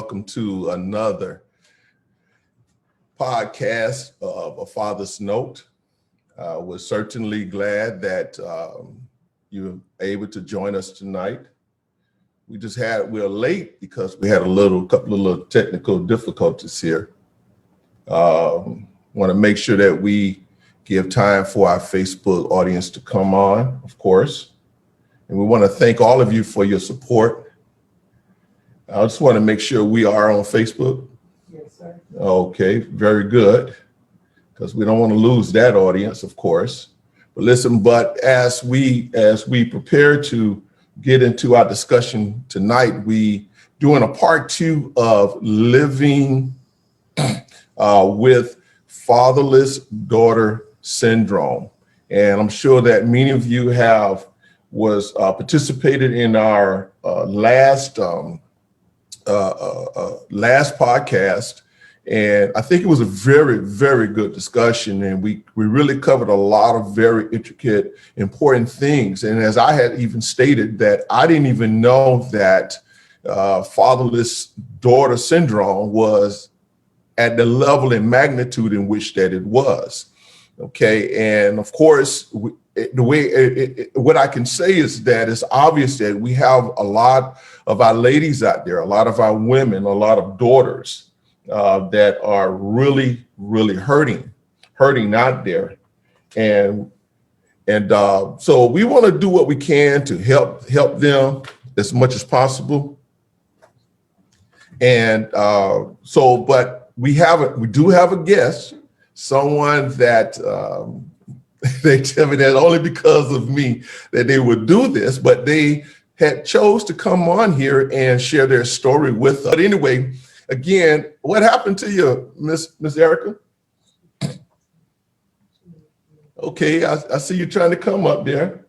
welcome to another podcast of A Father's Note. We're certainly glad that you're able to join us tonight. We're late because we had a couple of little technical difficulties here. Want to make sure that we give time for our Facebook audience to come on, of course. And we want to thank all of you for your support. I just want to make sure we are on Facebook. Yes, sir. Okay, very good. Because we don't want to lose that audience, of course. But listen, as we prepare to get into our discussion tonight, we doing a part 2 of living with Fatherless Daughter Syndrome. And I'm sure that many of you have participated in our last podcast. And I think it was a very, very good discussion. And we really covered a lot of very intricate, important things. And as I had even stated that I didn't even know that Fatherless Daughter Syndrome was at the level and magnitude in which that it was. Okay. And of course, what I can say is that it's obvious that we have a lot of our ladies out there, a lot of our women, a lot of daughters that are really, really hurting out there. And so we want to do what we can to help them as much as possible. And but we do have a guest, someone that they tell me that only because of me that they would do this, but they had chose to come on here and share their story with us. But anyway, again, what happened to you, Miss Erica? Okay, I see you trying to come up there.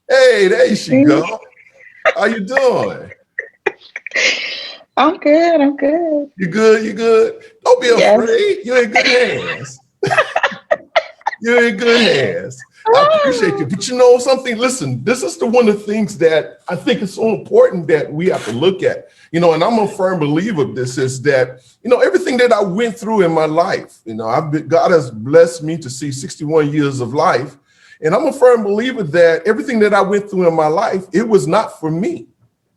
Hey, there she go. How you doing? I'm good. You good? Don't be afraid. You're in good hands. You're in good hands. I appreciate you. But you know something? Listen, this is one of the things that I think is so important that we have to look at. You know, and I'm a firm believer of this, is that, you know, everything that I went through in my life, you know, God has blessed me to see 61 years of life. And I'm a firm believer that everything that I went through in my life, it was not for me,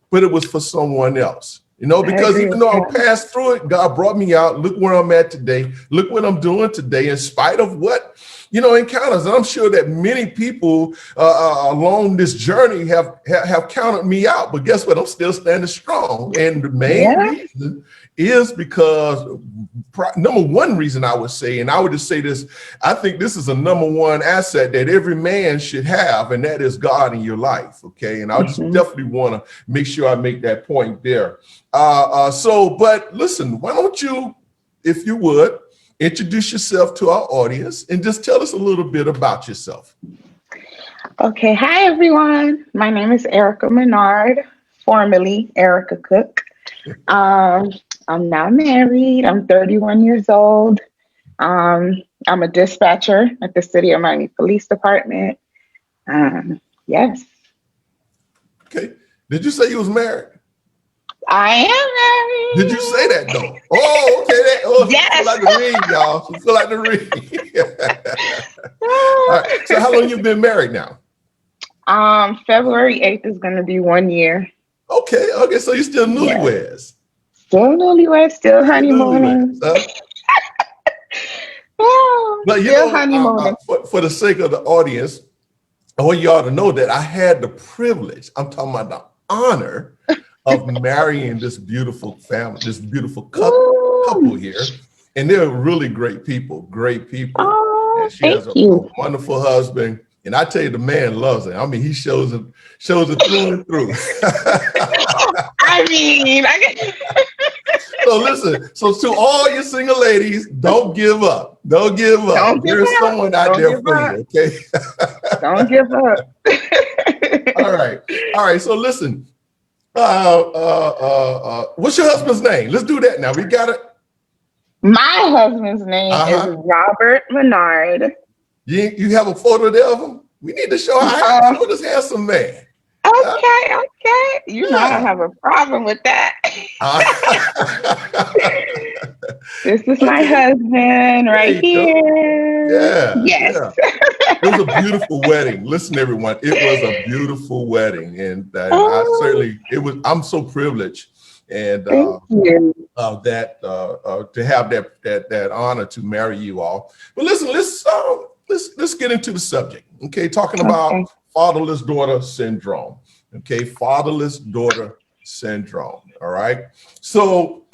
but it was for someone else. You know, because even though I passed through it, God brought me out. Look where I'm at today. Look what I'm doing today, in spite of what, you know, encounters. And I'm sure that many people along this journey have counted me out. But guess what? I'm still standing strong. And the main reason is because number one reason I would say, and I would just say this, I think this is a number one asset that every man should have, and that is God in your life. Okay. And I just definitely want to make sure I make that point there. But listen, why don't you, if you would, introduce yourself to our audience and just tell us a little bit about yourself. Okay. Hi, everyone. My name is Erica Menard, formerly Erica Cook. I'm now married. I'm 31 years old. I'm a dispatcher at the City of Miami Police Department. Yes. Okay. Did you say you was married? I am Did married. you say that though? Oh, okay. Yes. She feel like the ring, y'all. She feel like the ring. All right. So how long you been married now? February 8th is going to be 1 year. Okay. So you're still newlyweds. Yes. Still newlyweds, still honeymooning. But you know, honeymooning. For the sake of the audience, I want y'all to know that I had the privilege, I'm talking about the honor of marrying this beautiful family, this beautiful couple here. And they're really great people. Oh, and she has a wonderful husband. And I tell you, the man loves it. I mean, he shows it through and through. So listen, so to all you single ladies, don't give up. There's someone out there for you, okay? Don't give up. All right. So listen, what's your husband's name? Let's do that now. We got it. My husband's name is Robert Menard. You have a photo there of him? We need to show show this handsome man. Okay. You know I don't have a problem with that. This is my Okay, husband there right you go. here. Yeah, Yes. yeah. It was a beautiful wedding. Listen, everyone, it was a beautiful wedding, and I Oh, certainly it was. I'm so privileged, and thank you. that to have that honor to marry you all. But listen, let's get into the subject. Okay, talking Okay. about fatherless daughter syndrome. Okay, fatherless daughter syndrome. All right. So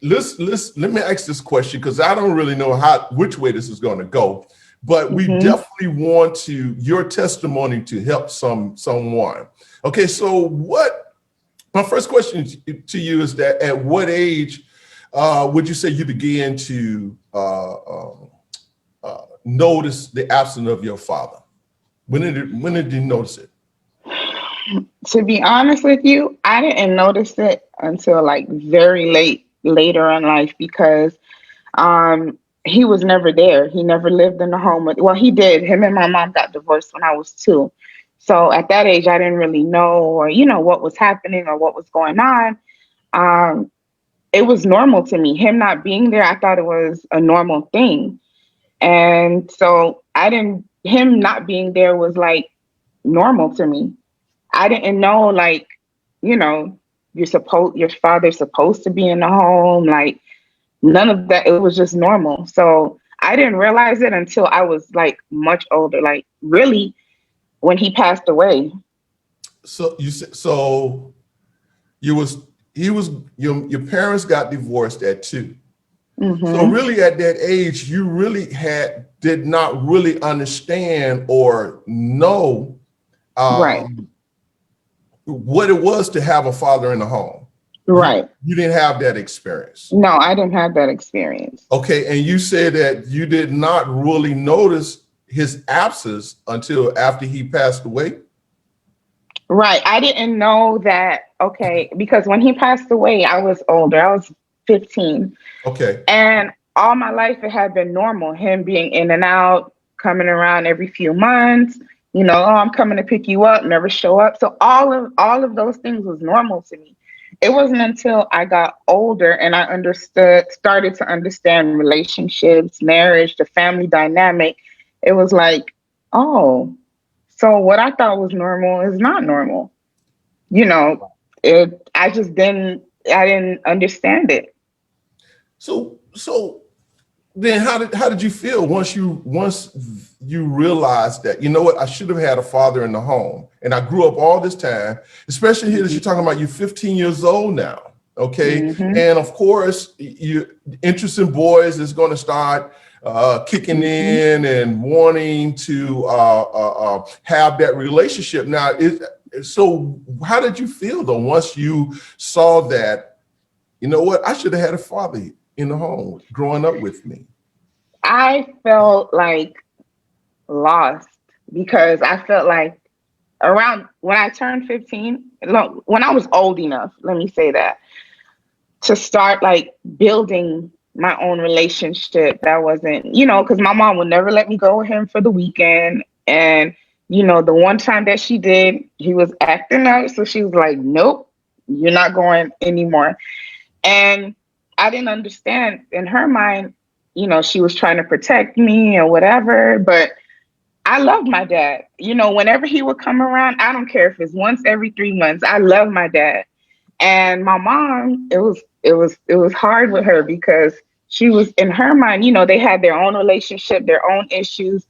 let me ask this question because I don't really know which way this is going to go, but we Hmm. definitely want your testimony to help someone. Okay, so my first question to you is that at what age would you say you began to notice the absence of your father? When did you notice it? To be honest with you, I didn't notice it until like very later in life because he was never there. He never lived in the home with, well, he did. Him and my mom got divorced when I was 2. So at that age, I didn't really know or, what was happening or what was going on. Um, it was normal to me. Him not being there, I thought it was a normal thing. And so him not being there was like normal to me. I didn't know, like, you know, your father's supposed to be in the home, like none of that. It was just normal. So I didn't realize it until I was like much older, like really when he passed away. So you said so you was he was your parents got divorced at 2. So Hmm. really at that age, you really did not really understand or know Right. um, what it was to have a father in the home. Right. You didn't have that experience. No, I didn't have that experience. Okay, and you said that you did not really notice his absence until after he passed away. Right. I didn't know that. Okay. Because when he passed away, I was older. I was 15. Okay, And all my life, it had been normal. Him being in and out, coming around every few months. Oh, I'm coming to pick you up, never show up. So all of those things was normal to me. It wasn't until I got older and I started to understand relationships, marriage, the family dynamic. It was like, oh, so what I thought was normal is not normal. You know, I just I didn't understand it. so then how did you feel once you realized that, you know what, I should have had a father in the home, and I grew up all this time, especially here that you're talking about you're 15 years old now. Okay, Hmm. and of course you interest in boys is going to start kicking Hmm. in and wanting to have that relationship. Now, so how did you feel though once you saw that, you know what, I should have had a father in the home growing up with me? I felt like lost because I felt like around when I turned 15, when I was old enough, let me say that, to start like building my own relationship that wasn't, because my mom would never let me go with him for the weekend. And, the one time that she did, he was acting up. So she was like, nope, you're not going anymore. And I didn't understand in her mind, she was trying to protect me or whatever. But I loved my dad. Whenever he would come around, I don't care if it's once every 3 months, I love my dad. And my mom, it was hard with her because she was in her mind, they had their own relationship, their own issues.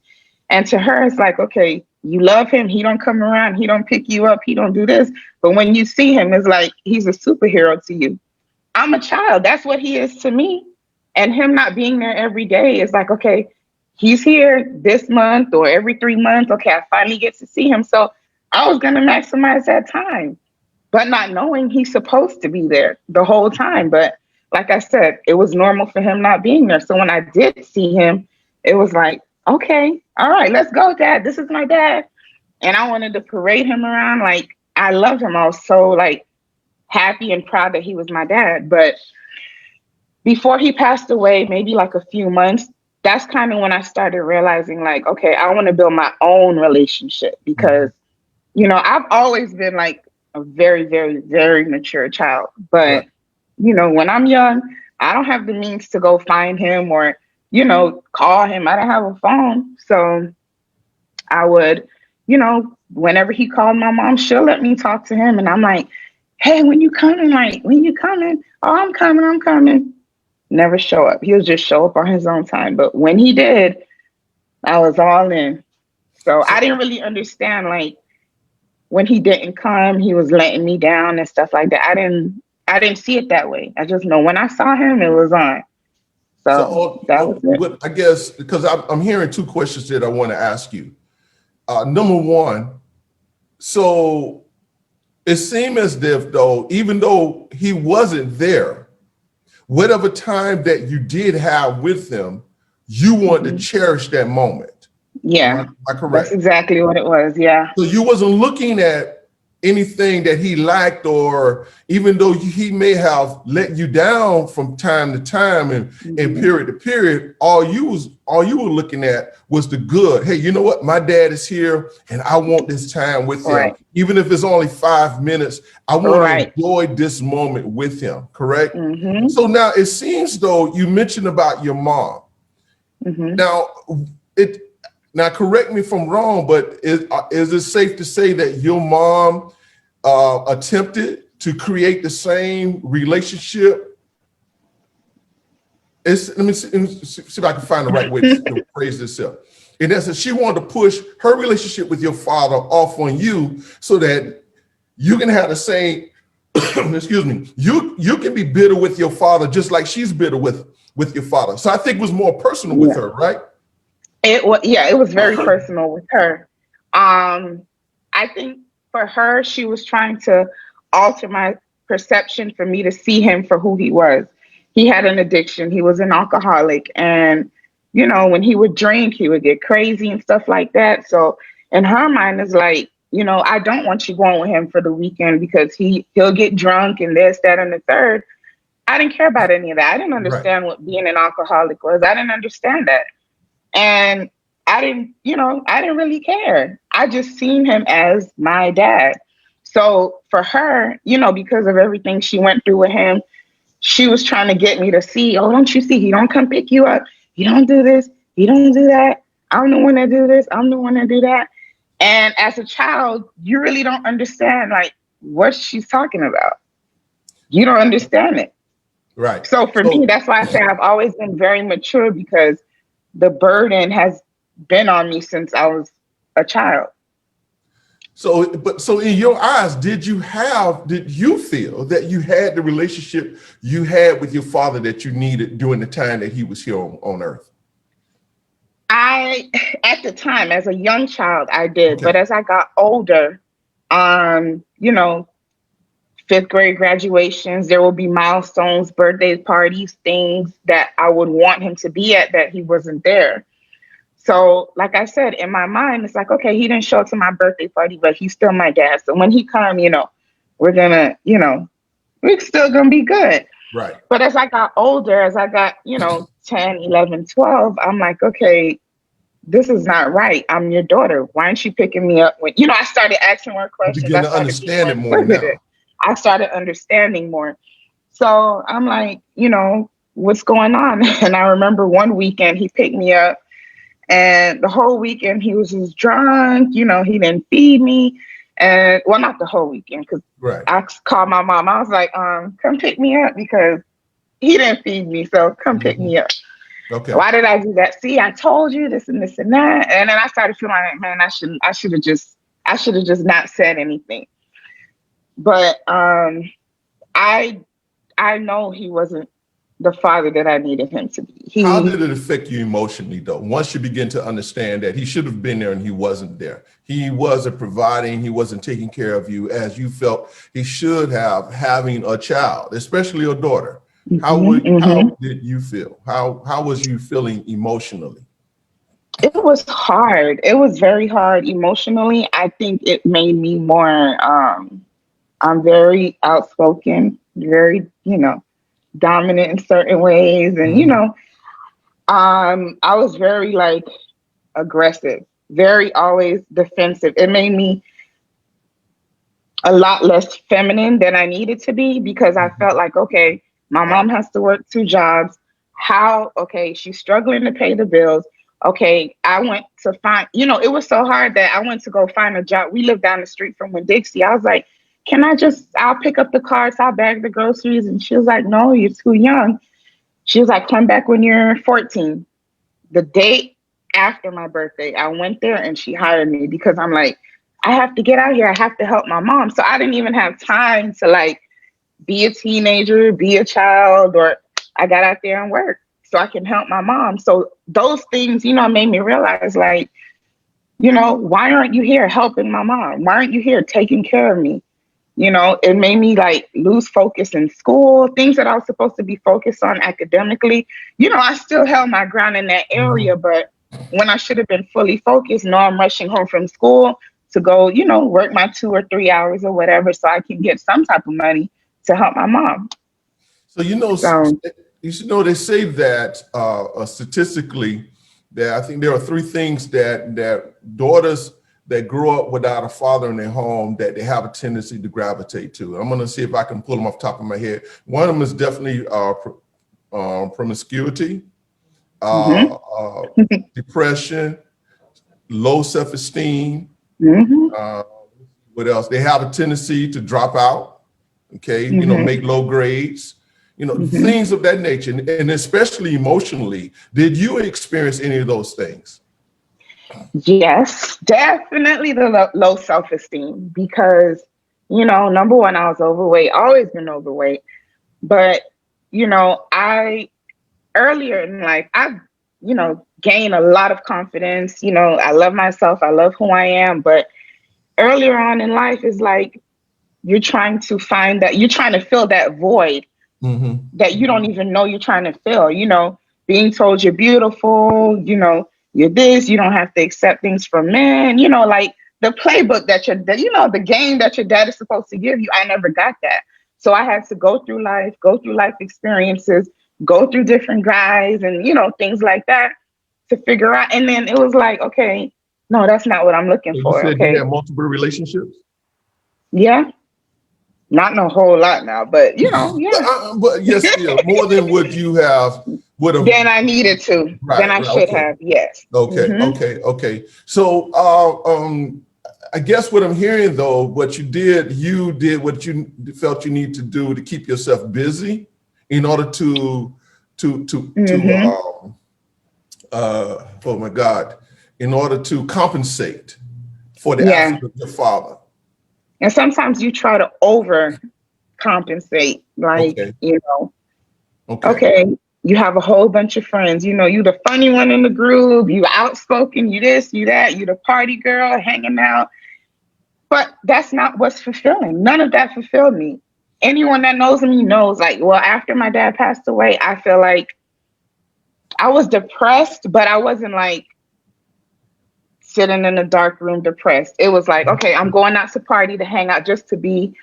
And to her, it's like, okay, you love him, he don't come around, he don't pick you up, he don't do this. But when you see him, it's like he's a superhero to you. I'm a child. That's what he is to me. And him not being there every day is like, okay, he's here this month or every 3 months. Okay, I finally get to see him. So I was going to maximize that time, but not knowing he's supposed to be there the whole time. But like I said, it was normal for him not being there. So when I did see him, it was like, okay, all right, let's go, dad. This is my dad. And I wanted to parade him around. Like, I loved him. I was so like happy and proud that he was my dad. But before he passed away, maybe like a few months, that's kind of when I started realizing, like, okay, I want to build my own relationship because, Mhm. I've always been like a very, very, very mature child. But Right. when I'm young, I don't have the means to go find him or, call him. I don't have a phone. So I would, whenever he called my mom, she'll let me talk to him. And I'm like, hey, when you coming? Like, when you coming? Oh, I'm coming. Never show up. He'll just show up on his own time. But when he did, I was all in. So I So, didn't really understand, like, when he didn't come, he was letting me down and stuff like that. I didn't see it that way. I just know when I saw him, it was on. So that was it. what I guess, because I'm hearing two questions that I want to ask you. Number one, so it seemed as if, though, even though he wasn't there, whatever time that you did have with him, you wanted to cherish that moment. Yeah, Am I that's correct? exactly what it was. Yeah. So you wasn't looking at anything that he lacked, or even though he may have let you down from time to time and period to period, all you were looking at was the good. Hey, you know what? My dad is here and I want this time with him. Right. Even if it's only 5 minutes, I want to enjoy this moment with him, correct? So now it seems though you mentioned about your mom. Now, now, correct me if I'm wrong, but is it safe to say that your mom attempted to create the same relationship? Let me see if I can find the right way to phrase this up. In essence, she wanted to push her relationship with your father off on you so that you can have the same, excuse me, you can be bitter with your father just like she's bitter with your father. So I think it was more personal with her, right? It was very personal with her. I think for her, she was trying to alter my perception for me to see him for who he was. He had an addiction. He was an alcoholic. And, when he would drink, he would get crazy and stuff like that. So in her mind, it's like, I don't want you going with him for the weekend because he'll get drunk and this, that, and the third. I didn't care about any of that. I didn't understand what being an alcoholic was. I didn't understand that. And I didn't really care. I just seen him as my dad. So for her, because of everything she went through with him, she was trying to get me to see, oh, don't you see? He don't come pick you up. He don't do this. He don't do that. I'm the one that do this. I'm the one that do that. And as a child, you really don't understand like what she's talking about. You don't understand it. Right. So for me, that's why I say I've always been very mature because the burden has been on me since I was a child. So in your eyes, did you feel that you had the relationship you had with your father that you needed during the time that he was here on earth? At the time, as a young child, I did. Okay. But as I got older, 5th grade graduations, there will be milestones, birthday parties, things that I would want him to be at that he wasn't there. So like I said, in my mind, it's like, okay, he didn't show up to my birthday party, but he's still my dad. So when he comes, we're gonna, we're still gonna be good. Right. But as I got older, as I got, 10, 11, 12, I'm like, okay, this is not right. I'm your daughter. Why aren't you picking me up? When, I started asking more questions. You begin to understand it more now. I started understanding more. So I'm like, what's going on? And I remember one weekend he picked me up and the whole weekend he was just drunk. He didn't feed me. And well, not the whole weekend because I called my mom. I was like, come pick me up because he didn't feed me. So come pick me up. Okay. Why did I do that? See, I told you this and this and that. And then I started feeling like, man, I should have just not said anything. But I know he wasn't the father that I needed him to be. How did it affect you emotionally, though? Once you begin to understand that he should have been there and he wasn't there. He wasn't providing, he wasn't taking care of you as you felt he should have, having a child, especially a daughter. How did you feel? How was you feeling emotionally? It was hard. It was very hard emotionally. I think it made me more I'm very outspoken, very, dominant in certain ways. And, I was very aggressive, very always defensive. It made me a lot less feminine than I needed to be because I felt like, okay, My Wow. mom has to work 2 jobs. How, okay, she's struggling to pay the bills. Okay, I went to find, it was so hard that I went to go find a job. We lived down the street from Winn-Dixie. I was like, I'll pick up the carts, I'll bag the groceries. And she was like, no, you're too young. She was like, come back when you're 14. The day after my birthday, I went there and she hired me because I'm like, I have to get out here. I have to help my mom. So I didn't even have time to like be a teenager, be a child, or I got out there and worked so I can help my mom. So those things, made me realize like, why aren't you here helping my mom? Why aren't you here taking care of me? It made me like lose focus in school, things that I was supposed to be focused on academically. I still held my ground in that area, but when I should have been fully focused, now I'm rushing home from school to go, work my 2 or 3 hours or whatever so I can get some type of money to help my mom. So, So, you should know they say that statistically that I think there are 3 things that daughters that grow up without a father in their home that they have a tendency to gravitate to. I'm going to see if I can pull them off the top of my head. One of them is definitely promiscuity, depression, low self-esteem. What else? They have a tendency to drop out, okay, make low grades, things of that nature, and especially emotionally. Did you experience any of those things? yes, definitely the low self-esteem because, number one, I was overweight, always been overweight. But, I earlier in life, I've, gained a lot of confidence. I love myself. I love who I am. But earlier on in life is like you're trying to fill that void that you don't even know you're trying to fill, being told you're beautiful, you're this, you don't have to accept things from men, like the playbook the game that your dad is supposed to give you. I never got that. So I had to go through life experiences, go through different guys and, things like that to figure out. And then it was like, okay, no, that's not what I'm looking So you for. said you Okay. had multiple relationships? Yeah. Not in a whole lot now, but yeah. but yes, still more than would have. Then I needed to. Then I Right, should okay. have. Yes. Okay, Mm-hmm. okay. So I guess what I'm hearing though, what you did what you felt you need to do to keep yourself busy in order to Mm-hmm. oh my God, in order to compensate for the Yeah. absence of your father. And sometimes you try to overcompensate, like, Okay, okay. okay, you have a whole bunch of friends. You the funny one in the group, you outspoken, you this, you that, you the party girl hanging out. But that's not what's fulfilling. None of that fulfilled me. Anyone that knows me knows, like, well, after my dad passed away, I feel like I was depressed, but I wasn't like sitting in a dark room depressed. It was like, okay, I'm going out to party to hang out just to be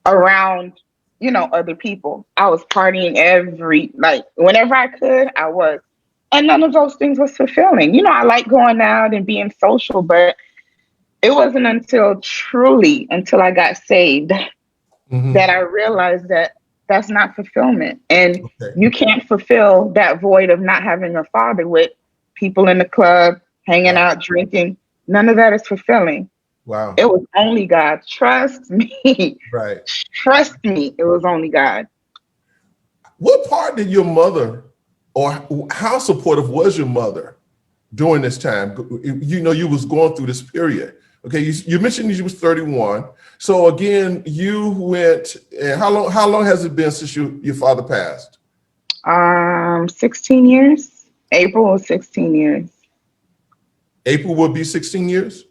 around, other people. I was partying whenever I could, I was. And none of those things was fulfilling. I like going out and being social, but it wasn't until I got saved that I realized that that's not fulfillment. And Okay. you can't fulfill that void of not having a father with people in the club, hanging Wow. out, drinking. None of that is fulfilling. Wow. It was only God. Trust me. Right. Trust me. It was only God. What part did your mother, or how supportive was your mother during this time? You was going through this period. Okay, you mentioned you was 31. So again, you went. How long has it been since your father passed? 16 years. April was 16 years. April will be 16 years.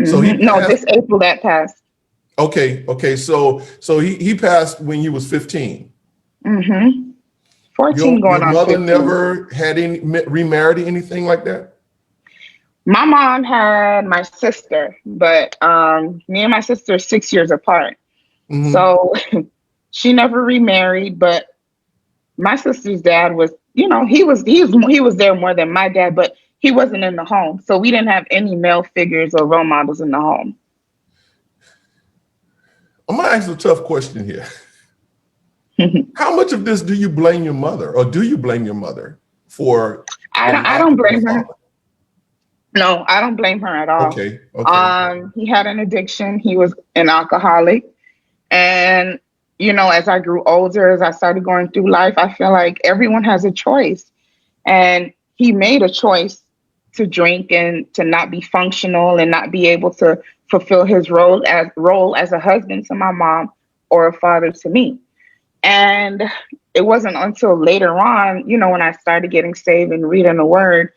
So he Mm-hmm. No, passed. this April that passed. Okay. So he passed when you was 15. Mm-hmm. 14 Your going on mother 15. never had remarried, anything like that? My mom had my sister, but me and my sister are 6 years apart. Mm-hmm. So she never remarried, but my sister's dad was, he was there more than my dad, but he wasn't in the home. So we didn't have any male figures or role models in the home. I'm gonna ask a tough question here. How much of this do you blame your mother, or do you blame your mother for the I lack don't of a blame her. father? No, I don't blame her at all. Okay, okay. He had an addiction. He was an alcoholic. And, as I grew older, as I started going through life, I feel like everyone has a choice. And he made a choice to drink and to not be functional and not be able to fulfill his role as a husband to my mom or a father to me. And it wasn't until later on, when I started getting saved and reading the word,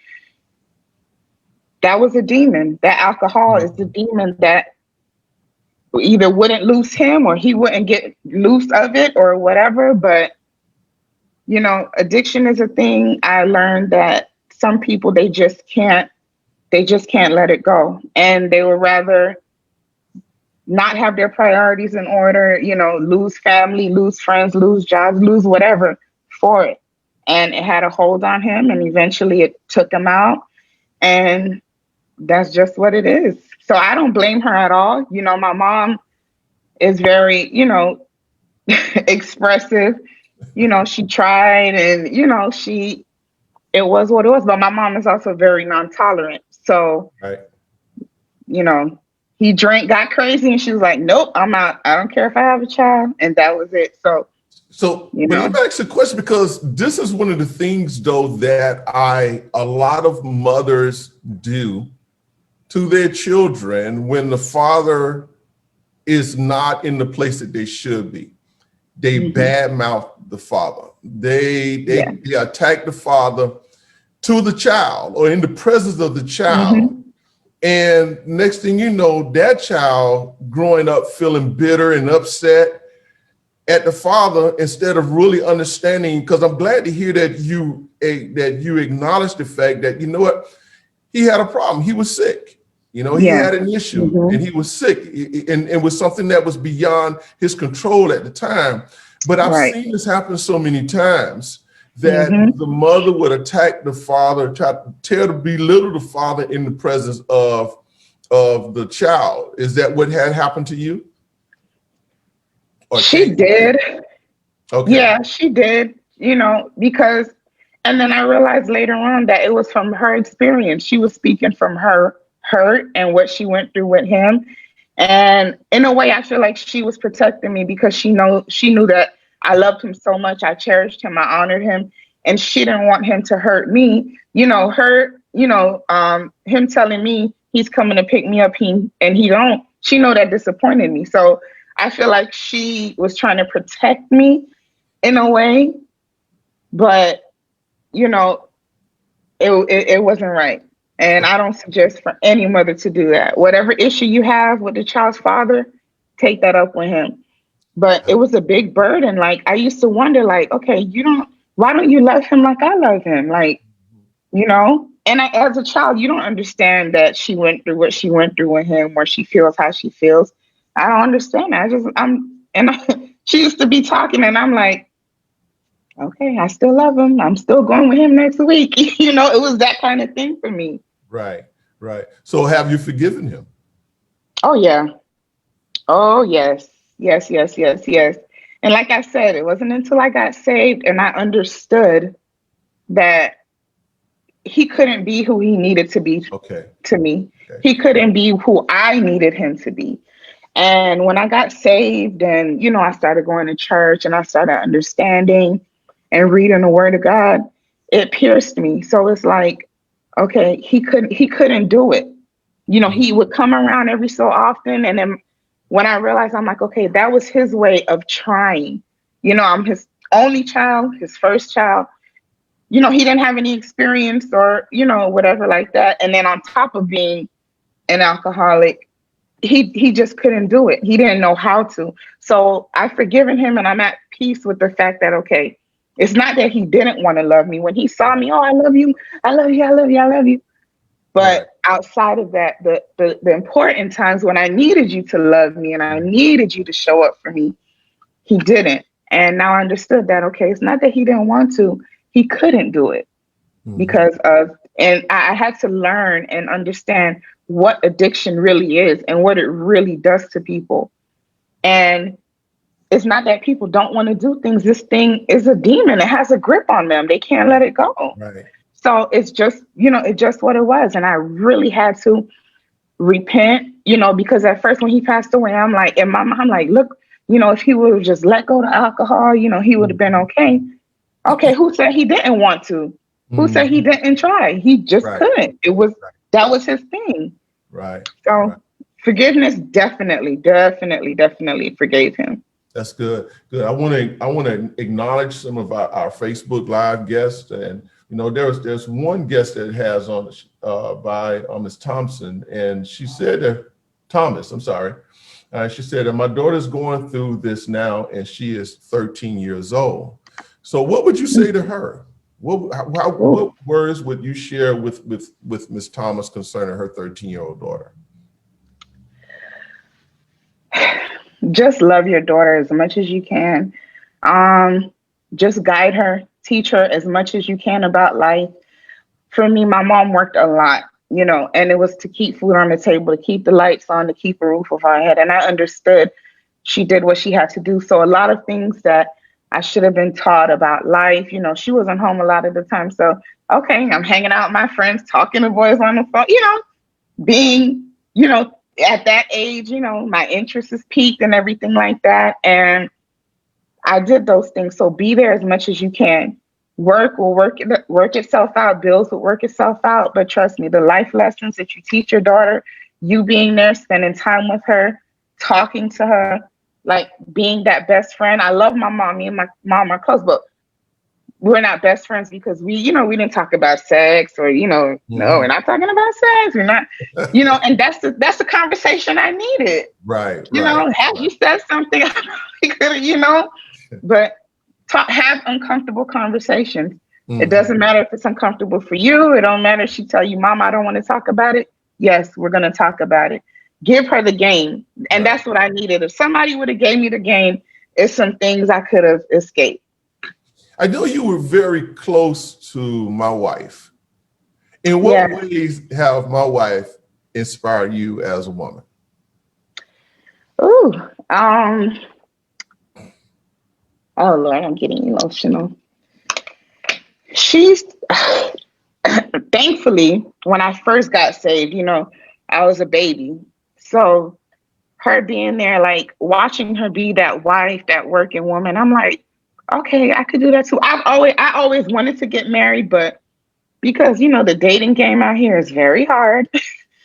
that was a demon. That alcohol is the demon that either wouldn't loose him or he wouldn't get loose of it or whatever. But, addiction is a thing. I learned that some people, they just can't let it go. And they would rather not have their priorities in order, lose family, lose friends, lose jobs, lose whatever for it. And it had a hold on him, and eventually it took him out. And that's just what it is. So I don't blame her at all. My mom is very, expressive. She tried, and, it was what it was. But my mom is also very non-tolerant. So, Right. He drank, got crazy, and she was like, nope, I'm out. I don't care if I have a child. And that was it. So, But let me ask you a question, because this is one of the things, though, that a lot of mothers do to their children when the father is not in the place that they should be. They badmouth the father. They attack the father to the child or in the presence of the child. And next thing you know, that child growing up feeling bitter and upset at the father instead of really understanding. Because I'm glad to hear that you acknowledge the fact that, you know what, he had a problem. He was sick. He had an issue and he was sick, and it was something that was beyond his control at the time. But I've seen this happen so many times that the mother would attack the father, try to belittle the father in the presence of the child. Is that what had happened to you? She did. Okay. Yeah, she did, because, and then I realized later on that it was from her experience. She was speaking from her hurt and what she went through with him. And in a way, I feel like she was protecting me because she knew that I loved him so much. I cherished him. I honored him. And she didn't want him to hurt me. Him telling me he's coming to pick me up, and he don't. She know that disappointed me. So I feel like she was trying to protect me in a way, but it wasn't right. And I don't suggest for any mother to do that. Whatever issue you have with the child's father, take that up with him. But it was a big burden. Like, I used to wonder, like, okay, why don't you love him like I love him? Like, and as a child, you don't understand that she went through what she went through with him, where she feels how she feels. I don't understand. She used to be talking, and I'm like, okay, I still love him. I'm still going with him next week. It was that kind of thing for me. Right. So have you forgiven him? Oh, yeah. Oh, yes. Yes. And like I said, it wasn't until I got saved and I understood that he couldn't be who he needed to be to me. Okay. He couldn't be who I needed him to be. And when I got saved and, I started going to church and I started understanding and reading the word of God, it pierced me. So it's like, okay, he couldn't do it. He would come around every so often. And then when I realized, I'm like, okay, that was his way of trying. I'm his only child, his first child. He didn't have any experience or, whatever like that. And then on top of being an alcoholic, he just couldn't do it. He didn't know how to. So I've forgiven him, and I'm at peace with the fact that, okay, it's not that he didn't want to love me. When he saw me, oh, I love you. I love you. I love you. I love you. But outside of that, the important times when I needed you to love me and I needed you to show up for me, he didn't. And now I understood that, okay, it's not that he didn't want to, he couldn't do it because of, and I had to learn and understand what addiction really is and what it really does to people. And it's not that people don't want to do things. This thing is a demon. It has a grip on them. They can't let it go. Right. So it's just, it's just what it was. And I really had to repent, because at first when he passed away, I'm like, and my mom, like, look, if he would have just let go to alcohol, he would have been okay. Okay, who said he didn't want to? Who said he didn't try? He just couldn't. That was his thing. Right. So forgiveness, definitely forgave him. That's good. Good. I want to acknowledge some of our Facebook Live guests, and there's one guest that has on by Ms. Thompson, and she said that Thomas. I'm sorry. She said that my daughter's going through this now, and she is 13 years old. So, what would you say to her? What words would you share with Ms. Thomas concerning her 13-year-old daughter? Just love your daughter as much as you can. Just guide her, teach her as much as you can about life. For me, my mom worked a lot, and it was to keep food on the table, to keep the lights on, to keep a roof over our head. And I understood she did what she had to do. So a lot of things that I should have been taught about life, she wasn't home a lot of the time. So, okay, I'm hanging out with my friends, talking to boys on the phone, being, at that age, my interest is peaked and everything like that. And I did those things. So be there as much as you can. Work will work itself out. Bills will work itself out. But trust me, the life lessons that you teach your daughter, you being there, spending time with her, talking to her, like being that best friend. I love my mom. Me and my mom are close, but we're not best friends because we didn't talk about sex or, no, we're not talking about sex. We're not, and that's the conversation I needed. Right. Had you said something, I probably could have, but have uncomfortable conversations. It doesn't matter if it's uncomfortable for you. It don't matter if she tell you, Mom, I don't want to talk about it. Yes, we're going to talk about it. Give her the game. And that's what I needed. If somebody would have gave me the game, it's some things I could have escaped. I know you were very close to my wife. In what ways have my wife inspired you as a woman? Oh Lord, I'm getting emotional. She's thankfully, when I first got saved, I was a baby. So her being there, like watching her be that wife, that working woman, I'm like, okay, I could do that too. I always wanted to get married, but because the dating game out here is very hard.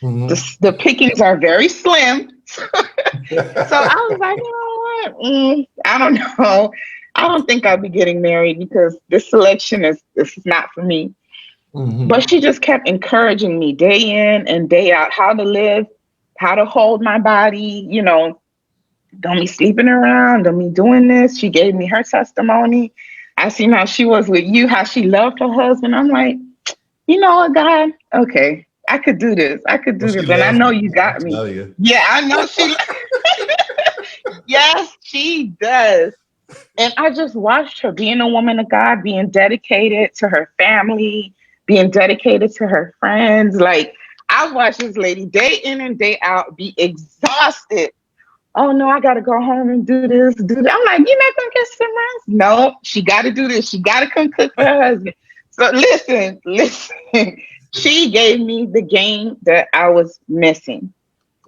The pickings are very slim. So I was like, what? I don't know. I don't think I'll be getting married because this selection is not for me. But she just kept encouraging me day in and day out how to live, how to hold my body, don't be sleeping around, don't be doing this. She gave me her testimony. I seen how she was with you, how she loved her husband. I'm like, you know what, God? Okay, I could do this. And I know you got me. Yeah, I know she. Yes, she does. And I just watched her being a woman of God, being dedicated to her family, being dedicated to her friends. Like, I watched this lady day in and day out be exhausted. Oh no, I gotta go home and do this, do that. I'm like, you're not gonna get some rest? No, she gotta do this. She gotta come cook for her husband. So listen. She gave me the game that I was missing.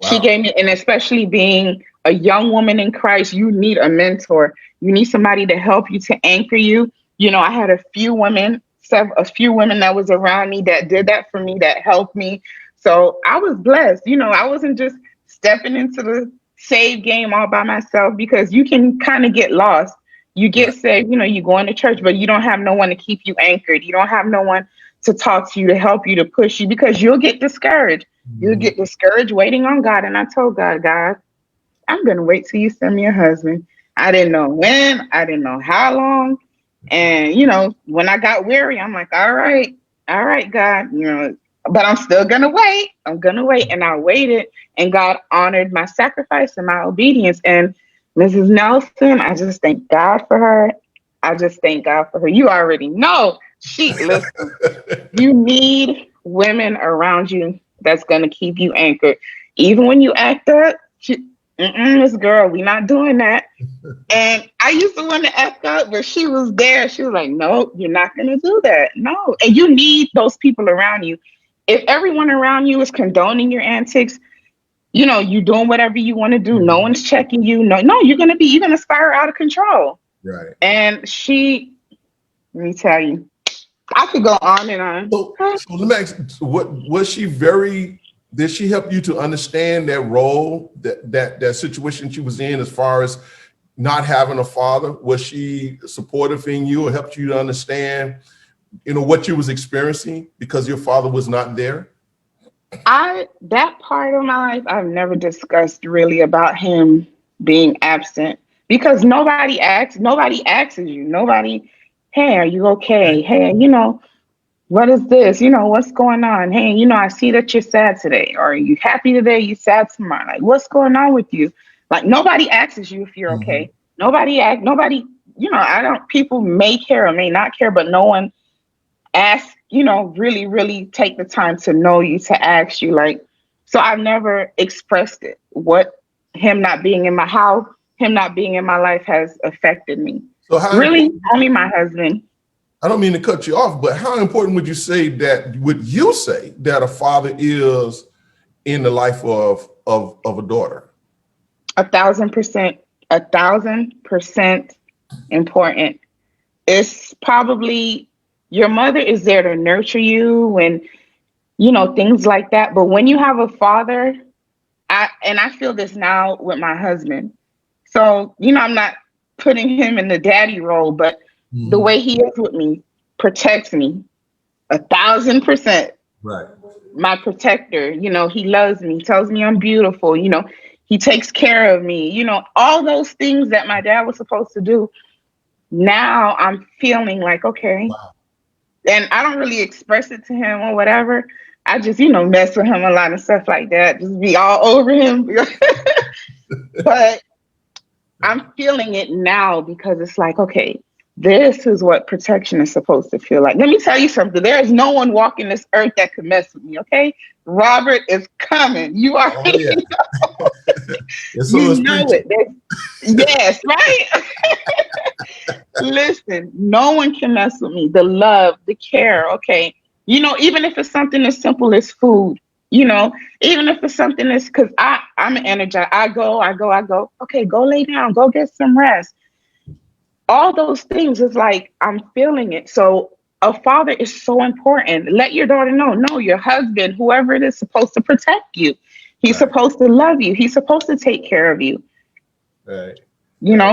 Wow. She gave me, and especially being a young woman in Christ, you need a mentor. You need somebody to help you, to anchor you. I had a few women that was around me that did that for me, that helped me. So I was blessed. I wasn't just stepping into the saved game all by myself, because you can kind of get lost. You get saved, you go into church, but you don't have no one to keep you anchored. You don't have no one to talk to you, to help you, to push you, because you'll get discouraged. You'll get discouraged waiting on God. And I told God, I'm going to wait till you send me a husband. I didn't know when, I didn't know how long. And, when I got weary, I'm like, all right, God, but I'm still going to wait. I'm going to wait. And I waited, and God honored my sacrifice and my obedience. And Mrs. Nelson, I just thank God for her. You already know. Listen, you need women around you that's going to keep you anchored. Even when you act up, this girl, we not doing that. And I used to want to act out, but she was there. She was like, no, you're not going to do that. No. And you need those people around you. If everyone around you is condoning your antics, you doing whatever you want to do. No one's checking you. No, you're going to spiral out of control. Right. And let me tell you, I could go on and on. So let me ask, did she help you to understand that role, that situation she was in, as far as not having a father? Was she supportive in you, or helped you to understand, what you was experiencing because your father was not there? That part of my life, I've never discussed really about him being absent, because nobody asks you. Nobody, hey, are you okay? Hey, what is this? What's going on? Hey, I see that you're sad today. Or are you happy today? You sad tomorrow? Like, what's going on with you? Like, nobody asks you if you're okay. Nobody, people may care or may not care, but no one asks, really, really take the time to know you, to ask you. Like, so I've never expressed it. What him not being in my house, him not being in my life has affected me. So really, only my husband. I don't mean to cut you off, but how important would you say that a father is in the life of a daughter? 1,000%, 1,000% important. It's probably, your mother is there to nurture you and, things like that. But when you have a father, I feel this now with my husband. So, I'm not putting him in the daddy role, but the way he is with me protects me 1,000%. Right. My protector, he loves me, tells me I'm beautiful, he takes care of me, all those things that my dad was supposed to do. Now I'm feeling like, okay. Wow. And I don't really express it to him or whatever. I just, mess with him a lot and stuff like that, just be all over him. But I'm feeling it now because it's like, okay, this is what protection is supposed to feel like. Let me tell you something. There is no one walking this earth that can mess with me, okay? Robert is coming. You already know. You know it. Yes, right? Listen, no one can mess with me. The love, the care, okay? Even if it's something as simple as food, even if it's something that's, because I'm an energizer. I go. Okay, go lay down. Go get some rest. All those things is like, I'm feeling it. So a father is so important. Let your daughter know, no, your husband, whoever it is, supposed to protect you. He's supposed to love you. He's supposed to take care of you. Right.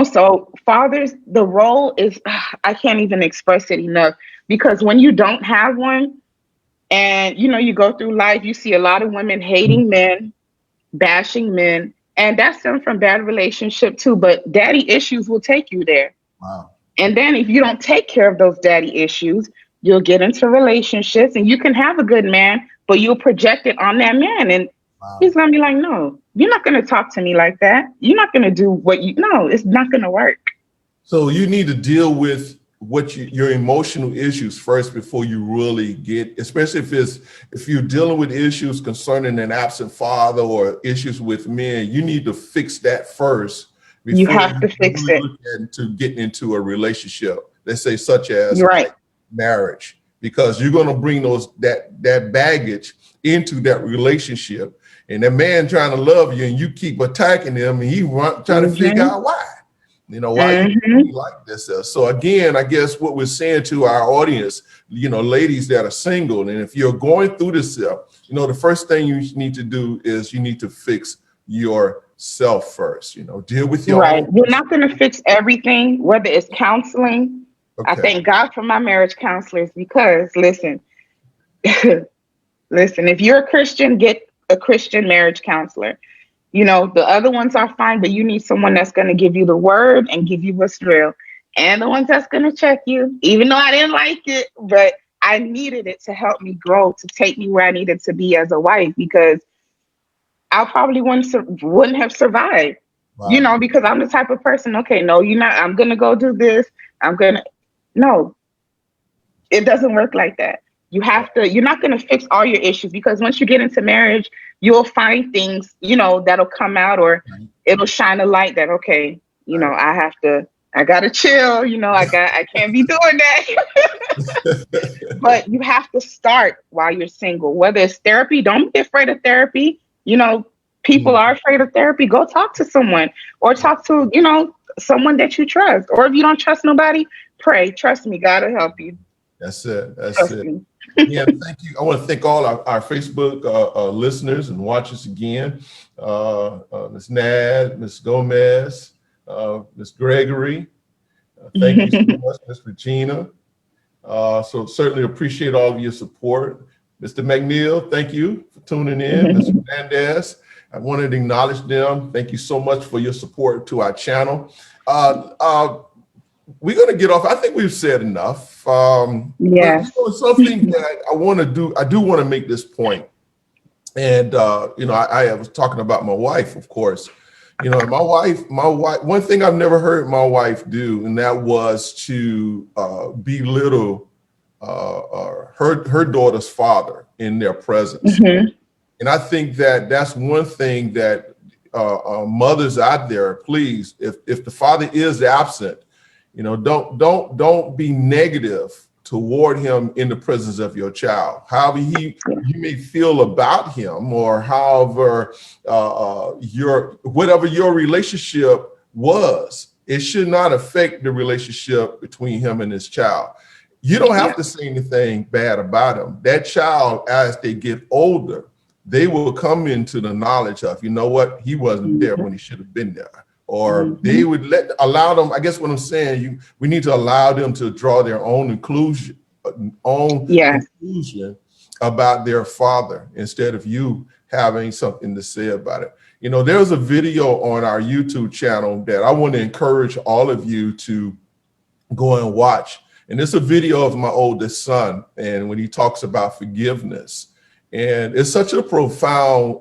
So fathers, the role is, I can't even express it enough, because when you don't have one and, you go through life, you see a lot of women hating men, bashing men, and that's them from bad relationship too. But daddy issues will take you there. Wow. And then if you don't take care of those daddy issues, you'll get into relationships, and you can have a good man, but you'll project it on that man. And he's going to be like, no, you're not going to talk to me like that. You're not going to do it's not going to work. So you need to deal with your emotional issues first before you really get, especially if you're dealing with issues concerning an absent father or issues with men, you need to fix that first. You have to fix it. Look into getting into a relationship, let's say, such as like marriage, because you're going to bring that baggage into that relationship, and that man trying to love you, and you keep attacking him, and trying to figure out why. Why you like this. So again, I guess what we're saying to our audience, ladies that are single, and if you're going through this, the first thing you need to do is you need to fix yourself first. Deal with your own. You're not going to fix everything, whether it's counseling. Okay. I thank God for my marriage counselors, because listen, if you're a Christian, get a Christian marriage counselor. The other ones are fine, but you need someone that's going to give you the word and give you what's real. And the ones that's going to check you, even though I didn't like it, but I needed it to help me grow, to take me where I needed to be as a wife, because I probably wouldn't have survived, because I'm the type of person, okay, no, you're not, I'm going to go do this. No, it doesn't work like that. You're not going to fix all your issues, because once you get into marriage, you'll find things, that'll come out, or it'll shine a light that, okay, I gotta chill, I can't be doing that. But you have to start while you're single, whether it's therapy. Don't be afraid of therapy. People are afraid of therapy. Go talk to someone, or talk to, someone that you trust. Or if you don't trust nobody, pray. Trust me, God will help you. That's it. That's Trust it. me. Yeah, thank you. I want to thank all our Facebook listeners and watchers again. Ms. Nad, Ms. Gomez, Ms. Gregory. Thank you so much, Ms. Regina. So certainly appreciate all of your support. Mr. McNeil, thank you for tuning in. Ms. Hernandez, I wanted to acknowledge them. Thank you so much for your support to our channel. We're going to get off. I think we've said enough. Yes. But something that I want to do, I do want to make this point. And, I was talking about my wife, of course. My wife, one thing I've never heard my wife do, and that was to belittle her daughter's father in their presence. And I think that that's one thing that mothers out there, please, if the father is absent, don't be negative toward him in the presence of your child. However you may feel about him, or however whatever your relationship was, it should not affect the relationship between him and his child. You don't have to say anything bad about him. That child, as they get older, they will come into the knowledge of, you know what, he wasn't there when he should have been there. Or they would allow them. I guess what I'm saying, we need to allow them to draw their own conclusion about their father, instead of you having something to say about it. There's a video on our YouTube channel that I want to encourage all of you to go and watch. And it's a video of my oldest son, and when he talks about forgiveness. And it's such a profound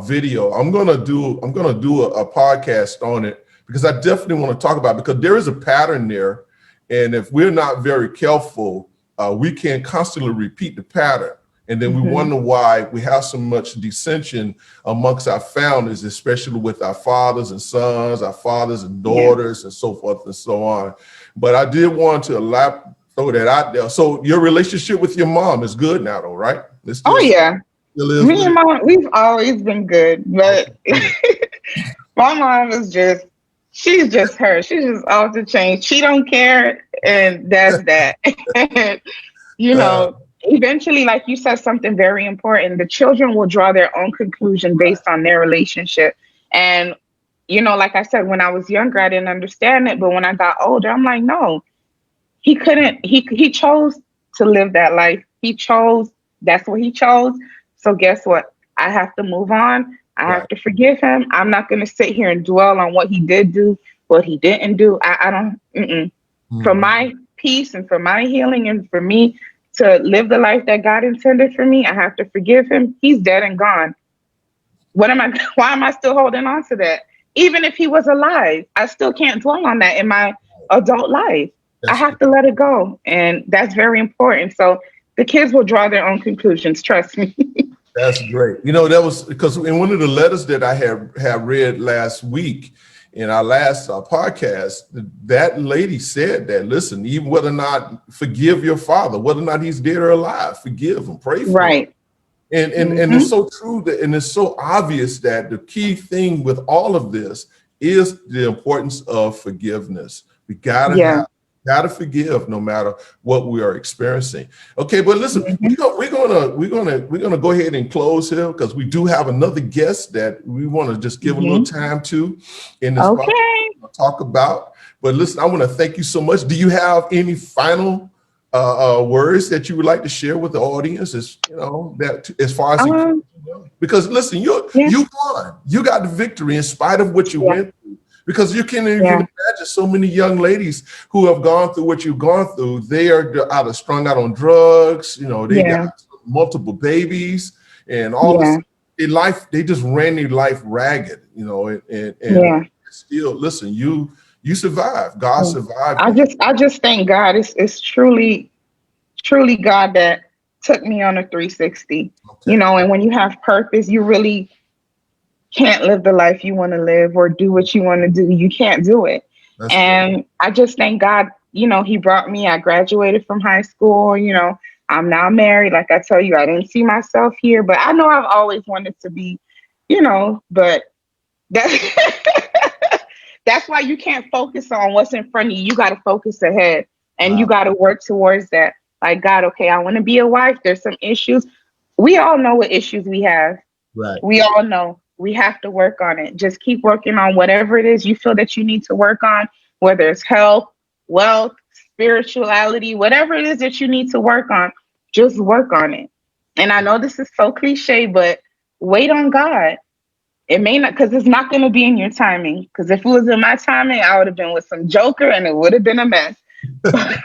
video. I'm gonna do a podcast on it, because I definitely want to talk about it, because there is a pattern there, and if we're not very careful, we can constantly repeat the pattern, and then we wonder why we have so much dissension amongst our families, especially with our fathers and sons, our fathers and daughters, and so forth and so on. But I did want to throw that out there. So your relationship with your mom is good now, though, right? Me and Mom, we've always been good, but my mom is she's just her. She's just off the chain. She don't care, and that's that. Eventually, like you said, something very important. The children will draw their own conclusion based on their relationship. And, like I said, when I was younger, I didn't understand it. But when I got older, I'm like, no, he couldn't. He chose to live that life. That's what he chose. So guess what? I have to move on. I have to forgive him. I'm not going to sit here and dwell on what he did do, what he didn't do. I don't. For my peace and for my healing, and for me to live the life that God intended for me, I have to forgive him. He's dead and gone. Why am I still holding on to that? Even if he was alive, I still can't dwell on that in my adult life. I have to let it go. And that's very important. So the kids will draw their own conclusions. Trust me. That's great. That was because in one of the letters that I have read last week in our last podcast, that lady said that, listen, even whether or not, forgive your father, whether or not he's dead or alive, forgive him, pray for him. And it's so true and it's so obvious that the key thing with all of this is the importance of forgiveness. We gotta forgive no matter what we are experiencing. Okay, but listen, we're gonna go ahead and close here, because we do have another guest that we want to just give a little time to in this podcast talk about. But listen, I want to thank you so much. Do you have any final words that you would like to share with the audience? As far as because listen, you won. You got the victory in spite of what you went through. Because you can imagine so many young ladies who have gone through what you've gone through. They are either strung out on drugs, they got multiple babies and all this in life. They just ran their life ragged, and still, listen, you survived. God survived. I just thank God. It's truly God that took me on a 360, and when you have purpose, you really can't live the life you want to live or do what you want to do. You can't do it. That's good. And I just thank God, he brought me, I graduated from high school, I'm now married. Like I tell you, I didn't see myself here, but I know I've always wanted to be, but that that's why you can't focus on what's in front of you. You got to focus ahead and you Wow. got to work towards that. Like, God, okay, I want to be a wife. There's some issues. We all know what issues we have. Right. We all know we have to work on it. Just keep working on whatever it is you feel that you need to work on, whether it's health, wealth, spirituality, whatever it is that you need to work on, just work on it. And I know this is so cliche, but wait on God. It may not, because it's not going to be in your timing. Because if it was in my timing, I would have been with some joker and it would have been a mess. But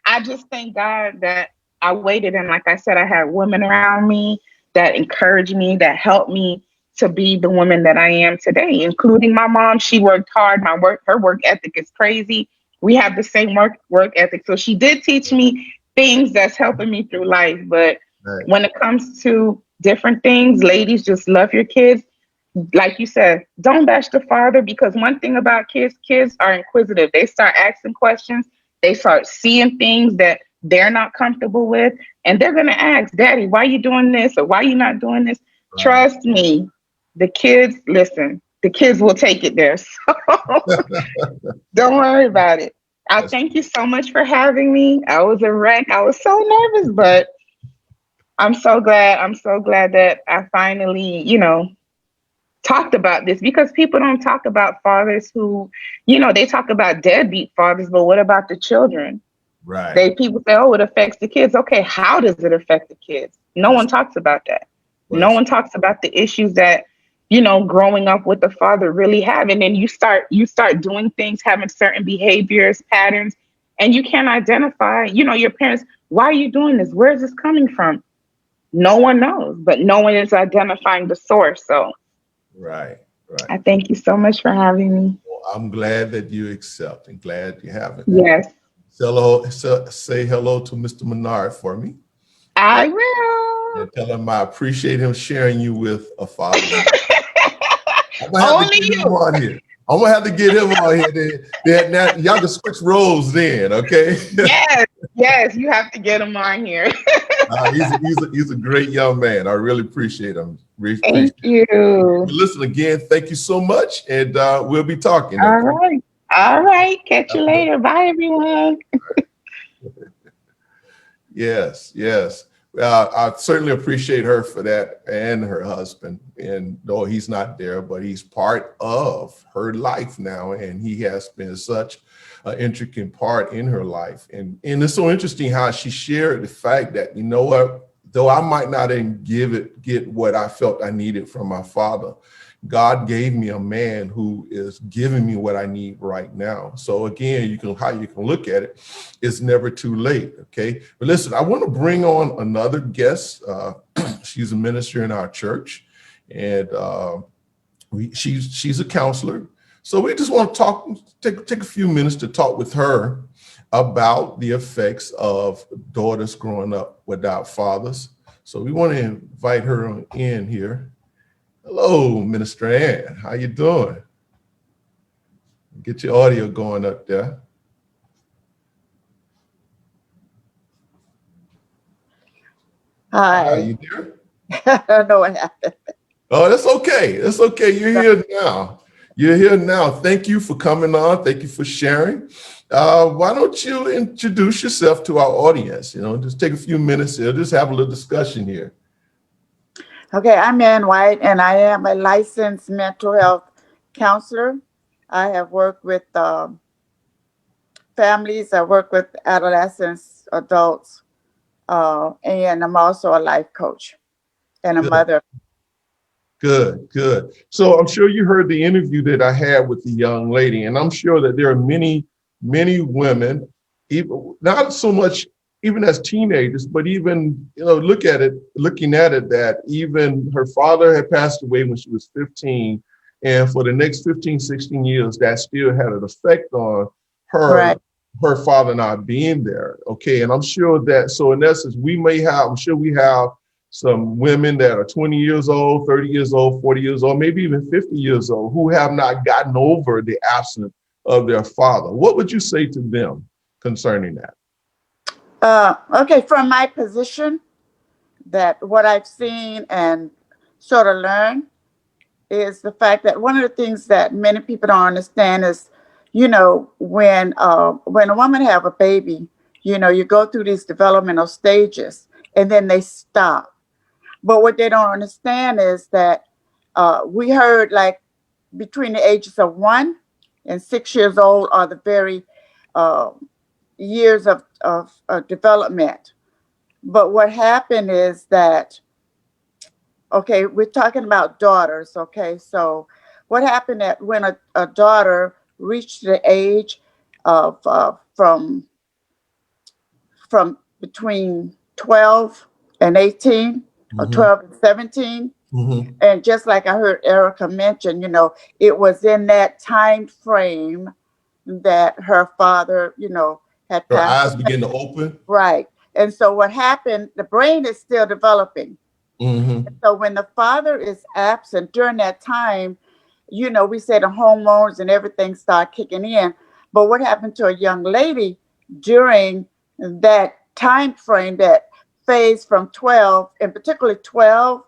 I just thank God that I waited. And like I said, I had women around me that encouraged me, that helped me to be the woman that I am today, including my mom. She worked hard. Her work ethic is crazy. We have the same work ethic. So she did teach me things that's helping me through life. But Right. when it comes to different things, ladies, just love your kids. Like you said, don't bash the father, because one thing about kids are inquisitive. They start asking questions. They start seeing things that they're not comfortable with, and they're gonna ask, "Daddy, why you doing this, or why you not doing this?" Right. Trust me, the kids listen. The kids will take it there. So don't worry about it. I That's thank you so much for having me. I was a wreck. I was so nervous, but I'm so glad. I'm so glad that I finally, talked about this, because people don't talk about fathers who, they talk about deadbeat fathers, but what about the children? right. People say, oh, it affects the kids. Okay, how does it affect the kids? No That's one talks about that. No that's one talks about the issues that, growing up with the father really have. And then you start doing things, having certain behaviors, patterns, and you can't identify, your parents, why are you doing this? Where is this coming from? No one knows, but no one is identifying the source. So right. Right. I thank you so much for having me. Well, I'm glad that you accept and glad you have it. Yes, Say hello to Mr. Menard for me I will. and tell him I appreciate him sharing you with a father. I'm gonna have to Only get him you. on here. I'm gonna have to get him on here. Now, y'all can switch roles then, okay? Yes, yes, you have to get him on here. He's a great young man. I really appreciate him. Thank Appreciate it. you. Listen again. Thank you so much, and we'll be talking. All Okay. right. All right. Catch Have you a good later. Bye, everyone. one. Yes, yes. I certainly appreciate her for that, and her husband. And though he's not there, but he's part of her life now, and he has been such an intricate part in her life. And it's so interesting how she shared the fact that, you know what, though I might not even get what I felt I needed from my father, God gave me a man who is giving me what I need right now. So again, how you can look at it, it's never too late. Okay. But listen, I want to bring on another guest. She's a minister in our church, and she's a counselor. So we just want to take a few minutes to talk with her about the effects of daughters growing up without fathers. So we want to invite her in here. Hello, Minister Ann. How you doing? Get your audio going up there. Hi, Hi. you there? I don't know what happened. Oh, that's okay. That's okay. You're here now. You're here now. Thank you for coming on. Thank you for sharing. Why don't you introduce yourself to our audience? Just take a few minutes here. Just have a little discussion here. Okay, I'm Ann White, and I am a licensed mental health counselor. I have worked with families, I work with adolescents, adults, and I'm also a life coach and a Good. mother. Good. So I'm sure you heard the interview that I had with the young lady, and I'm sure that there are many women, even not so much even as teenagers, but even looking at it, that even her father had passed away when she was 15, and for the next 15, 16 years, that still had an effect on her. Right. Her father not being there. Okay, and I'm sure that, so in essence, I'm sure we have some women that are 20 years old, 30 years old, 40 years old, maybe even 50 years old, who have not gotten over the absence of their father. What would you say to them concerning that? Okay, from my position, that what I've seen and sort of learned is the fact that one of the things that many people don't understand is, when a woman have a baby, you go through these developmental stages and then they stop. But what they don't understand is that we heard like between the ages of 1 and 6 years old are the very uh, years of development. But what happened is that, okay, we're talking about daughters. Okay, so what happened that when a daughter reached the age of from between 12 and 18, or Mm-hmm. 12 and 17, Mm-hmm. and just like I heard Erica mention, it was in that time frame that her father, had Her passed eyes away. begin to open. Right. And so what happened, the brain is still developing. Mm-hmm. So when the father is absent during that time, we say the hormones and everything start kicking in. But what happened to a young lady during that time frame, that phase from 12, and particularly 12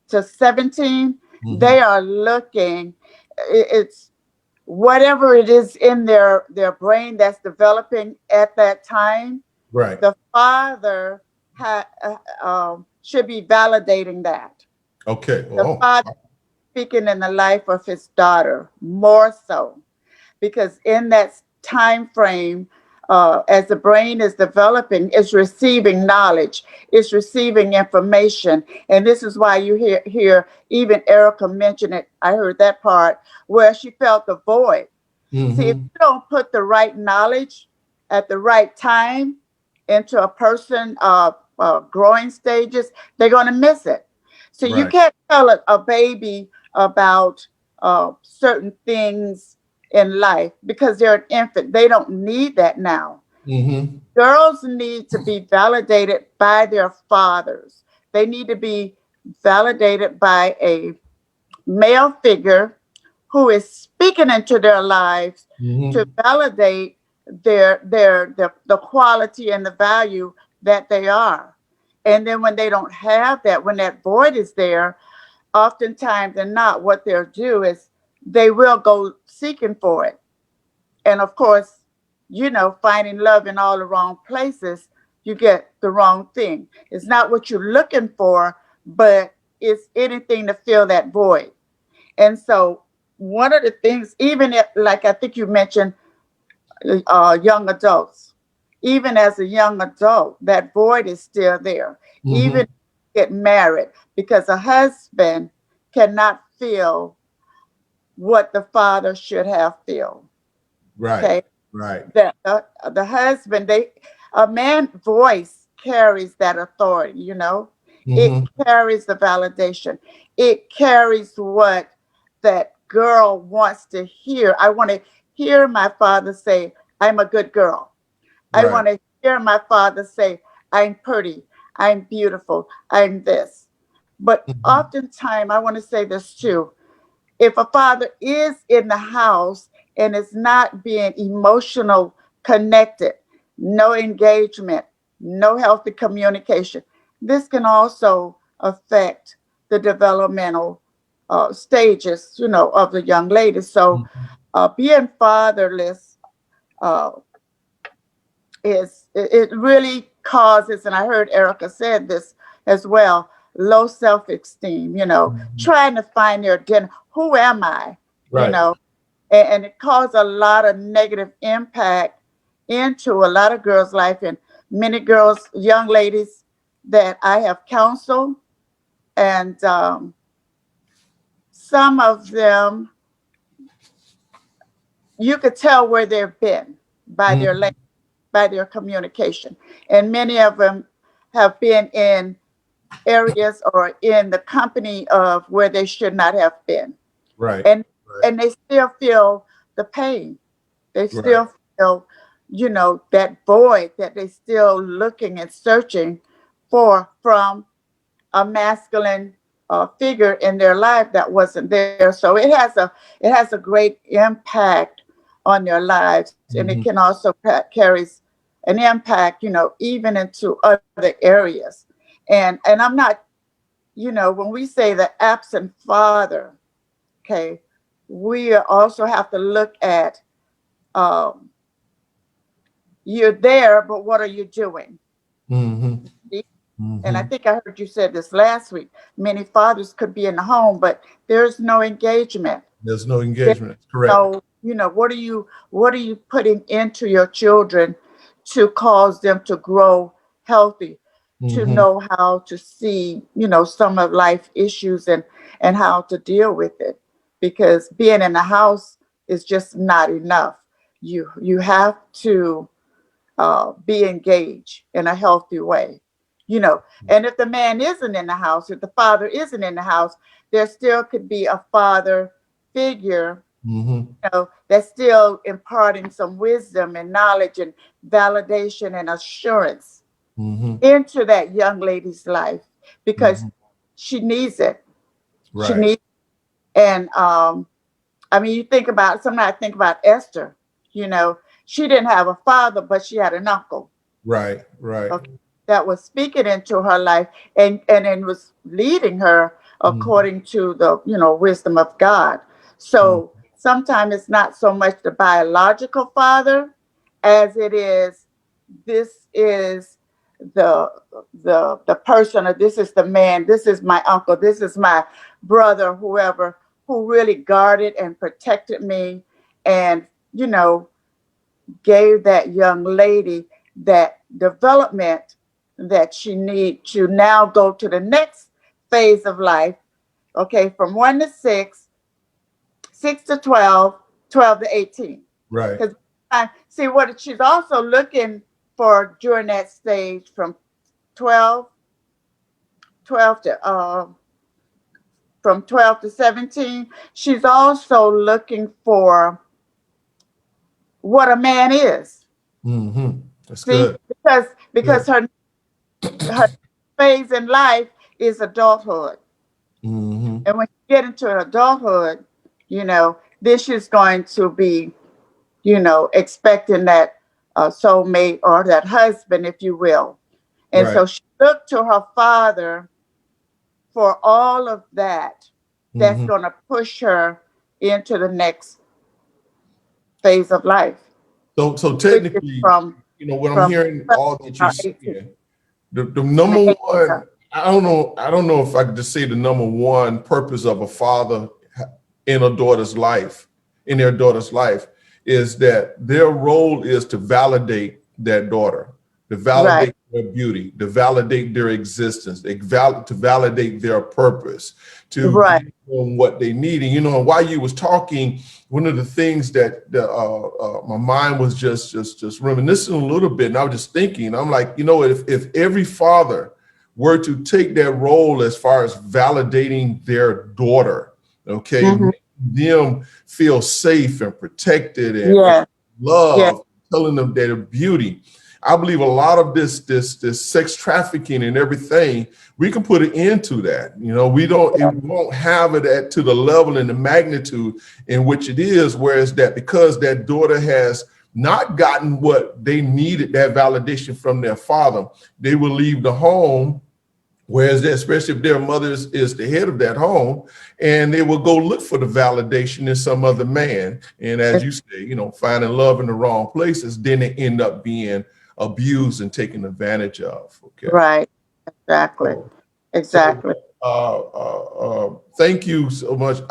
to 17, Mm-hmm. they are looking, it's whatever it is in their brain that's developing at that time, Right. the father should be validating that. Okay. The Oh. father speaking in the life of his daughter more so, because in that time frame, as the brain is developing, it's receiving knowledge, it's receiving information. And this is why you hear even Erica mention it. I heard that part where she felt the void. See, if Mm-hmm. you don't put the right knowledge at the right time into a person growing stages, they're going to miss it. So you Right. can't tell a baby about certain things in life because they're an infant. They don't need that now. Mm-hmm. Girls need to be validated by their fathers. They need to be validated by a male figure who is speaking into their lives to Mm-hmm. validate the quality and the value that they are. And then when they don't have that, when that void is there, oftentimes and not, what they'll do is they will go seeking for it. And of course, finding love in all the wrong places, you get the wrong thing. It's not what you're looking for, but it's anything to fill that void. And so one of the things, even if, like I think you mentioned, young adults, even as a young adult, that void is still there. Mm-hmm. Even get married, because a husband cannot feel what the father should have feel. Right. Okay, Right. the husband, a man voice carries that authority. It Mm-hmm. carries the validation. It carries what that girl wants to hear. I want to hear my father say, I'm a good girl. I Right. want to hear my father say, I'm pretty, I'm beautiful, I'm this. But Mm-hmm. oftentimes, I want to say this too, if a father is in the house and is not being emotional connected, no engagement, no healthy communication, this can also affect the developmental stages, of the young lady. So being fatherless uh, it really causes, and I heard Erica said this as well, low self-esteem, Mm-hmm. trying to find their identity. Who am I? You Right. know, and it caused a lot of negative impact into a lot of girls' life, and many girls, young ladies that I have counseled, and some of them, you could tell where they've been by their Mm-hmm. by their communication, and many of them have been in areas or in the company of where they should not have been, Right. and Right. and they still feel the pain. They Right. still feel, that void that they still looking and searching for from a masculine figure in their life that wasn't there. So it has a great impact on their lives, and it can also carries an impact, even into other areas. And I'm not, when we say the absent father, okay, we also have to look at um, you're there, but what are you doing? And I think I heard you said this last week. Many fathers could be in the home, but there's no engagement. There's no engagement. Correct. So, what are you putting into your children to cause them to grow healthy, to know how to see, some of life issues and how to deal with it? Because being in the house is just not enough. You have to be engaged in a healthy way, and if the man isn't in the house, if the father isn't in the house, there still could be a father figure, that's still imparting some wisdom and knowledge and validation and assurance into that young lady's life, because she needs it. Right. She needs, and I mean, sometimes I think about Esther, she didn't have a father, but she had an uncle. Right. Okay, that was speaking into her life and was leading her according to the wisdom of God. So sometimes it's not so much the biological father as it is, this is the person, or this is the man, this is my uncle, this is my brother, whoever, who really guarded and protected me, and gave that young lady that development that she need to now go to the next phase of life. Okay, from 1 to 6, 6 to 12, 12 to 18. Right. Because I see what she's also looking for during that stage from 12 to from 12 to 17. She's also looking for what a man is. That's See, good. because her phase in life is adulthood. And when you get into adulthood, then she's going to be, expecting that soulmate or that husband, if you will. And so she looked to her father for all of that. That's going to push her into the next phase of life. So technically, what I'm hearing all that you're saying, the number one, I don't know if I could just say the number one purpose of a father in their daughter's life, is that their role is to validate that daughter, to validate their beauty, to validate their existence, to validate their purpose, to give them what they need. And while you was talking, one of the things that my mind was just reminiscing a little bit, and I was just thinking, I'm like, if every father were to take that role as far as validating their daughter, making them feel safe and protected and loved, telling them their beauty. I believe a lot of this sex trafficking and everything, we can put an end to that. It won't have it to the level and the magnitude in which it is, whereas because that daughter has not gotten what they needed, that validation from their father, they will leave the home. Whereas, especially if their mother is the head of that home, and they will go look for the validation in some other man. And as you say, finding love in the wrong places, then they end up being abused and taken advantage of. Okay. Right. Exactly. Exactly. Thank you so much.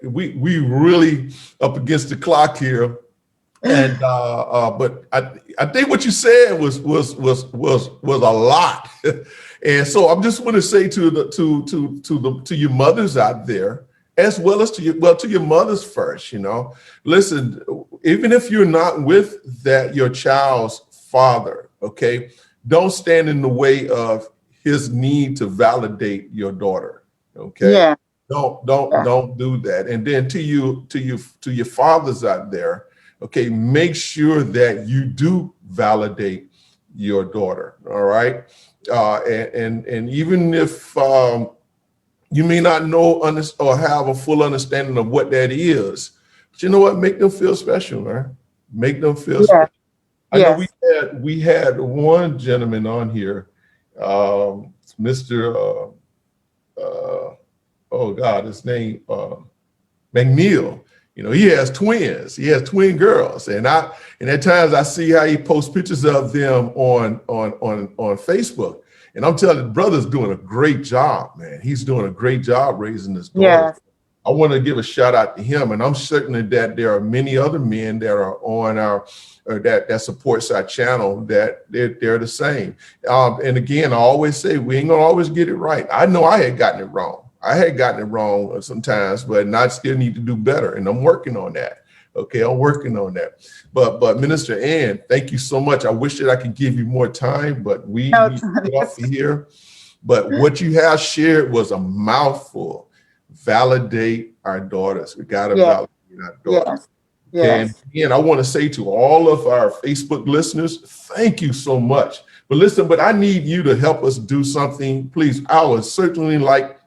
We really up against the clock here. And but I think what you said was a lot. And so I'm just want to say to your mothers out there, as well as to your mothers first, listen, even if you're not with your child's father, okay, don't stand in the way of his need to validate your daughter. Okay. Yeah. Don't do that. And then to your fathers out there, okay, make sure that you do validate your daughter. All right. And even if you may not know or have a full understanding of what that is, but you know what? Make them feel special, man. Make them feel Yeah. special. I know Yes. we had one gentleman on here, Mr. Oh God, his name McNeil. You know, he has twins. He has twin girls, and at times I see how he posts pictures of them on Facebook. And I'm telling you, the brother's doing a great job, man. He's doing a great job raising his daughter. Yes. I want to give a shout out to him, and I'm certain that there are many other men that are on our or that supports our channel that they're the same. And again, I always say we ain't gonna always get it right. I know I had gotten it wrong. I had gotten it wrong sometimes, but I still need to do better, and I'm working on that. Okay, I'm working on that. But Minister Ann, thank you so much. I wish that I could give you more time, but we need to get off of here. But what you have shared was a mouthful. Validate our daughters. We got to validate our daughters. Yes. Okay? And again, I want to say to all of our Facebook listeners, thank you so much. But listen, I need you to help us do something. Please, I would certainly like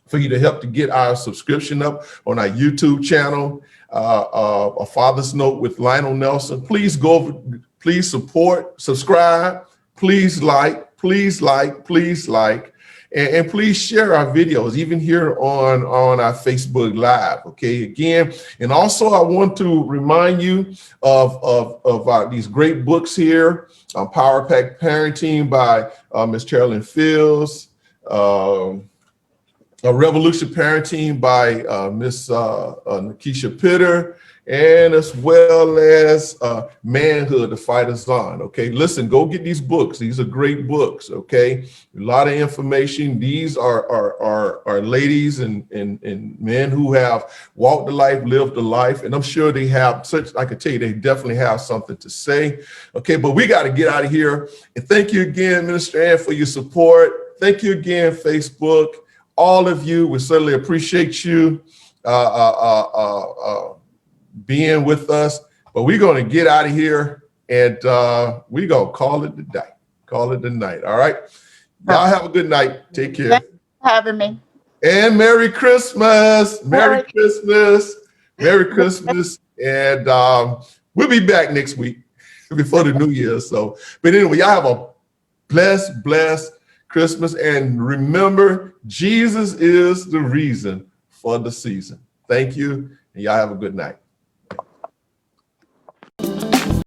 for you to help to get our subscription up on our YouTube channel, A Father's Note with Lionel Nelson. Please go over, please support, subscribe, please like, and please share our videos, even here on our Facebook Live. Okay, again, and also I want to remind you of these great books here, Power Pack Parenting by Ms. Carolyn Fields, Revolution Parenting by Miss Nakisha Pitter, and as well as Manhood, The Fight Is On. Okay, listen, go get these books. These are great books. Okay, a lot of information. These are ladies and men who have walked the life, lived the life, and I'm sure they have such. I can tell you, they definitely have something to say. Okay, but we got to get out of here. And thank you again, Minister Ann, for your support. Thank you again, Facebook. All of you, we certainly appreciate you being with us, but we're going to get out of here and we're going to call it the day. Call it the night. All right. Y'all have a good night. Take care. Thanks for having me. And Merry Christmas. Merry Christmas. Merry Christmas. And we'll be back next week before the new year. So, but anyway, y'all have a blessed Christmas, and remember, Jesus is the reason for the season. Thank you, and y'all have a good night.